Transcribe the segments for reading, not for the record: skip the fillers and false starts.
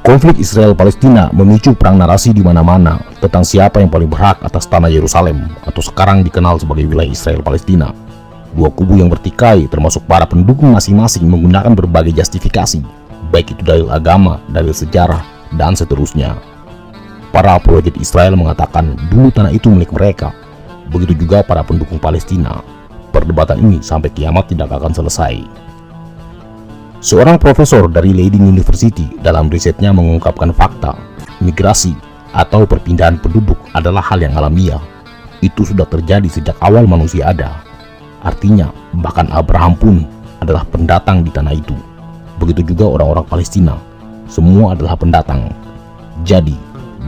Konflik Israel-Palestina memicu perang narasi di mana-mana tentang siapa yang paling berhak atas tanah Yerusalem atau sekarang dikenal sebagai wilayah Israel-Palestina. Dua kubu yang bertikai termasuk para pendukung masing-masing menggunakan berbagai justifikasi, baik itu dalil agama, dalil sejarah, dan seterusnya. Para apologet Israel mengatakan dulu tanah itu milik mereka. Begitu juga para pendukung Palestina. Perdebatan ini sampai kiamat tidak akan selesai. Seorang profesor dari Leiden University dalam risetnya mengungkapkan fakta, migrasi atau perpindahan penduduk adalah hal yang alamiah. Itu sudah terjadi sejak awal manusia ada. Artinya, bahkan Abraham pun adalah pendatang di tanah itu. Begitu juga orang-orang Palestina, semua adalah pendatang. Jadi,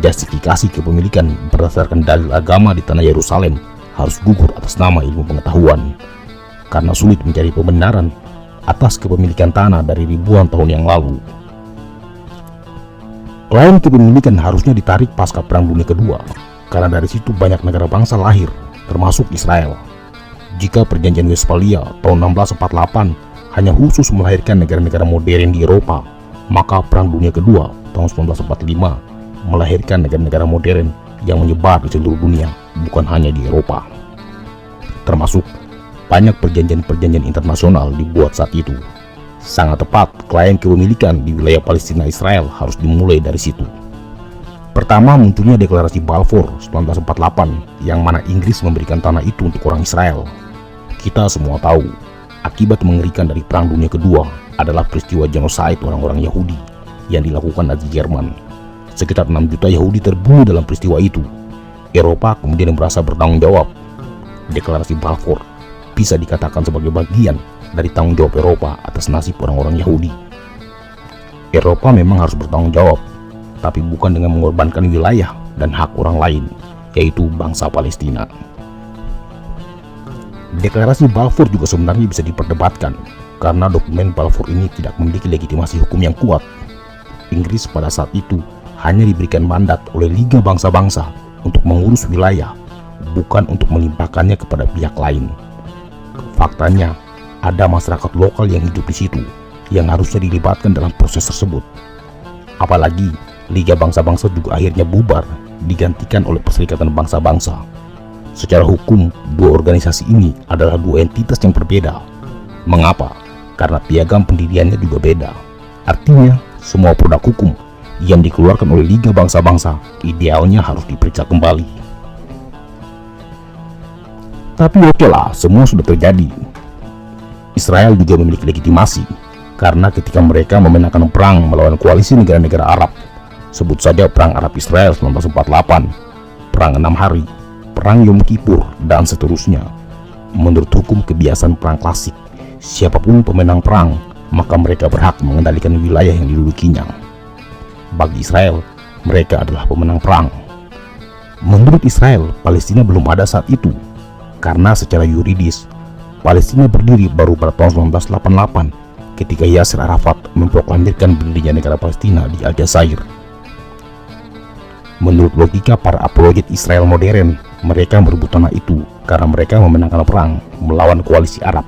justifikasi kepemilikan berdasarkan dalil agama di tanah Yerusalem harus gugur atas nama ilmu pengetahuan, karena sulit mencari pembenaran atas kepemilikan tanah dari ribuan tahun yang lalu. Klaim kepemilikan harusnya ditarik pasca Perang Dunia Kedua, karena dari situ banyak negara bangsa lahir, termasuk Israel. Jika Perjanjian Westphalia tahun 1648 hanya khusus melahirkan negara-negara modern di Eropa, maka Perang Dunia Kedua tahun 1945 melahirkan negara-negara modern yang menyebar di seluruh dunia, bukan hanya di Eropa. Termasuk banyak perjanjian-perjanjian internasional dibuat saat itu. Sangat tepat, klaim kepemilikan di wilayah Palestina Israel harus dimulai dari situ. Pertama munculnya deklarasi Balfour 1948 yang mana Inggris memberikan tanah itu untuk orang Israel. Kita semua tahu, akibat mengerikan dari Perang Dunia Kedua adalah peristiwa genosid orang-orang Yahudi yang dilakukan Nazi Jerman. Sekitar 6 juta Yahudi terbunuh dalam peristiwa itu. Eropa kemudian merasa bertanggung jawab. Deklarasi Balfour bisa dikatakan sebagai bagian dari tanggung jawab Eropa atas nasib orang-orang Yahudi. Eropa memang harus bertanggung jawab, tapi bukan dengan mengorbankan wilayah dan hak orang lain, yaitu bangsa Palestina. Deklarasi Balfour juga sebenarnya bisa diperdebatkan, karena dokumen Balfour ini tidak memiliki legitimasi hukum yang kuat. Inggris pada saat itu hanya diberikan mandat oleh Liga Bangsa-Bangsa untuk mengurus wilayah, bukan untuk melimpahkannya kepada pihak lain. Faktanya, ada masyarakat lokal yang hidup di situ, yang harusnya dilibatkan dalam proses tersebut. Apalagi, Liga Bangsa-Bangsa juga akhirnya bubar, digantikan oleh Perserikatan Bangsa-Bangsa. Secara hukum, dua organisasi ini adalah dua entitas yang berbeda. Mengapa? Karena piagam pendiriannya juga beda. Artinya, semua produk hukum yang dikeluarkan oleh Liga Bangsa-Bangsa idealnya harus diperiksa kembali. Tapi oke lah, semua sudah terjadi. Israel juga memiliki legitimasi, karena ketika mereka memenangkan perang melawan koalisi negara-negara Arab, sebut saja Perang Arab-Israel 1948, Perang 6 Hari, Perang Yom Kippur, dan seterusnya. Menurut hukum kebiasaan perang klasik, siapapun pemenang perang, maka mereka berhak mengendalikan wilayah yang didudukinya. Bagi Israel, mereka adalah pemenang perang. Menurut Israel, Palestina belum ada saat itu, karena secara yuridis, Palestina berdiri baru pada tahun 1988 ketika Yasser Arafat memproklamirkan berdirinya negara Palestina di Aljazair. Menurut logika para apologet Israel modern, mereka merebut tanah itu karena mereka memenangkan perang melawan koalisi Arab.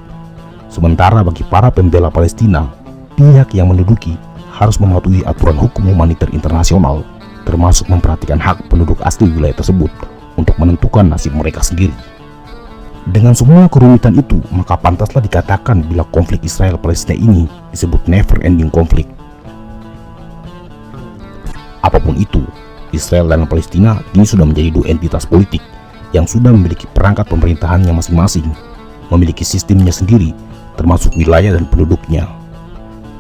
Sementara bagi para pembela Palestina, pihak yang menduduki harus mematuhi aturan hukum humaniter internasional, termasuk memperhatikan hak penduduk asli wilayah tersebut untuk menentukan nasib mereka sendiri. Dengan semua kerumitan itu, maka pantaslah dikatakan bila konflik Israel-Palestina ini disebut never-ending konflik. Apapun itu, Israel dan Palestina kini sudah menjadi dua entitas politik yang sudah memiliki perangkat pemerintahannya masing-masing, memiliki sistemnya sendiri, termasuk wilayah dan penduduknya.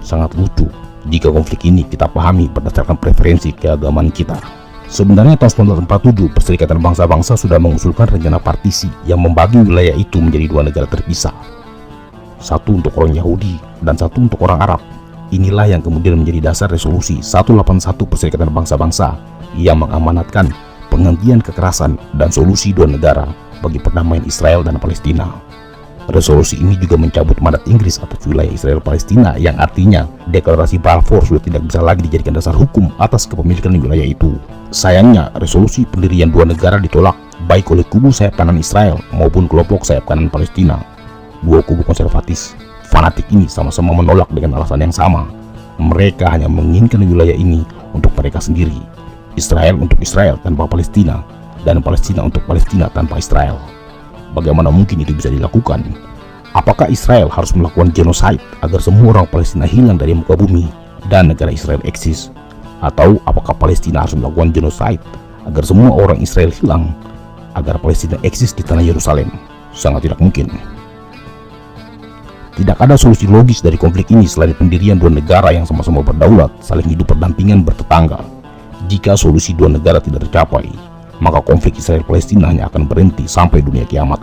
Sangat lucu jika konflik ini kita pahami berdasarkan preferensi keagamaan kita. Sebenarnya tahun 1947, Perserikatan Bangsa-Bangsa sudah mengusulkan rencana partisi yang membagi wilayah itu menjadi dua negara terpisah. Satu untuk orang Yahudi dan satu untuk orang Arab. Inilah yang kemudian menjadi dasar resolusi 181 Perserikatan Bangsa-Bangsa yang mengamanatkan penghentian kekerasan dan solusi dua negara bagi perdamaian Israel dan Palestina. Resolusi ini juga mencabut mandat Inggris atas wilayah Israel-Palestina, yang artinya deklarasi Balfour sudah tidak bisa lagi dijadikan dasar hukum atas kepemilikan wilayah itu. Sayangnya, resolusi pendirian dua negara ditolak baik oleh kubu sayap kanan Israel maupun kelompok sayap kanan Palestina. Dua kubu konservatis fanatik ini sama-sama menolak dengan alasan yang sama. Mereka hanya menginginkan wilayah ini untuk mereka sendiri, Israel untuk Israel tanpa Palestina, dan Palestina untuk Palestina tanpa Israel. Bagaimana mungkin itu bisa dilakukan? Apakah Israel harus melakukan genosid agar semua orang Palestina hilang dari muka bumi dan negara Israel eksis? Atau apakah Palestina harus melakukan genosid agar semua orang Israel hilang agar Palestina eksis di tanah Yerusalem? Sangat tidak mungkin. Tidak ada solusi logis dari konflik ini selain pendirian dua negara yang sama-sama berdaulat, saling hidup berdampingan bertetangga. Jika solusi dua negara tidak tercapai, maka konflik Israel-Palestina hanya akan berhenti sampai dunia kiamat.